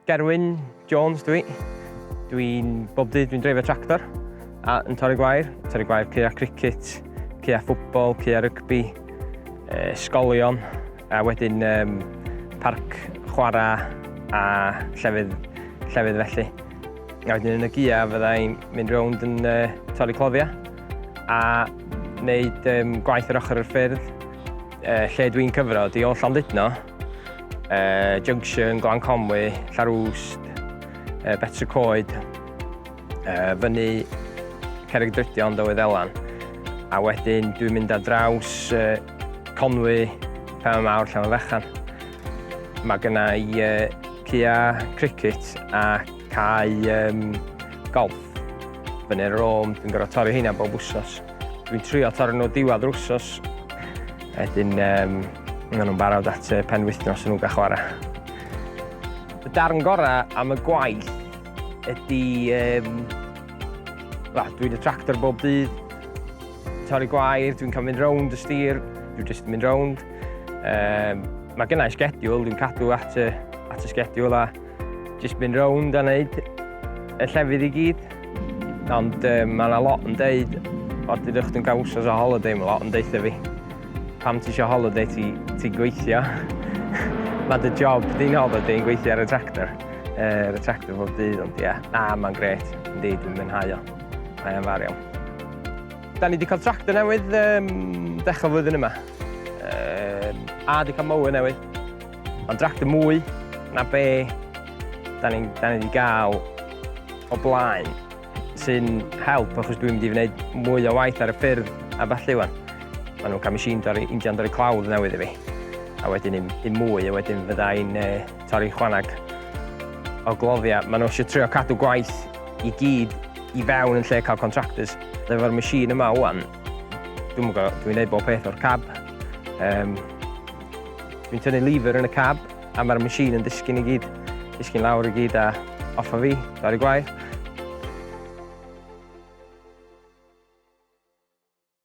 Gerwyn Jones dwi'n bob dydd dwi'n dreifio tractor a yn torri gwair cea cricket, cea ffwtbol, cea rygbi, ysgolion a wedyn parc chwarae a llefydd felly. A wedyn yn y gia fyddai'n mynd rownd yn torri cloddiau a wneud gwaith ar ochr yr ffyrdd. Lle dwi'n cyfro di ôl Llandudno, Junction, Glan Conwy, Llarwst, Betws y Coed, fyny Cerrig Drudion, Dywydd Elan. A wedyn dwi'n mynd ar draws Conwy, Pen Mawr, Llanfechan. Mae gynna i cea cricket a cae golf. Fyny Rome, dwi'n gorfod torri heina bob wsos. Dwi'n trio torri nhw diwedd yr wsos. Wedyn maen nhw'n barod at penwythnos yn nhw'n gael chwarae. Y darn gorau am y gwaith ydy dwi'n y tractor bob dydd, torri gwair, dwi'n cael mynd rownd y stir, dwi'n jyst mynd rownd. Mae gynna i sgediwl, dwi'n cadw at y sgediwl a jyst mynd rownd a wneud y llefydd i gyd. Ond mae yna lot yn deud, o'r dydych chi'n cael wsos o holiday, mae lot yn deud fi. Pam ti eisiau holiday ti'n gweithio. Mae dy job di'n holiday yn gweithio ar y tractor. Y tractor bob dydd, ond ie, mae'n gret. Yndi, dwi'n mwynhau o. Mae'n fawr iawn. Da ni wedi cael tractor newydd dechrau flwyddyn yma. A wedi cael mower newydd. Ond tractor mwy na be da ni wedi gael o blaen sy'n help achos dwi'n mynd i wneud mwy o waith ar y ffyrdd a falle wan. Maen nhw'n cael injan dorri clawdd newydd i fi. A wedyn un mwy, a wedyn fyddai'n torri chwanag o gloddiau. Maen nhw eisiau trio cadw gwaith i gyd i fewn yn lle cael contractors. Efo'r machine yma wan, dwi'n gwneud bob peth o'r cab. Dwi'n tynnu lever yn y cab, a mae'r machine yn disgyn lawr i gyd a off o fi, torri gwaith.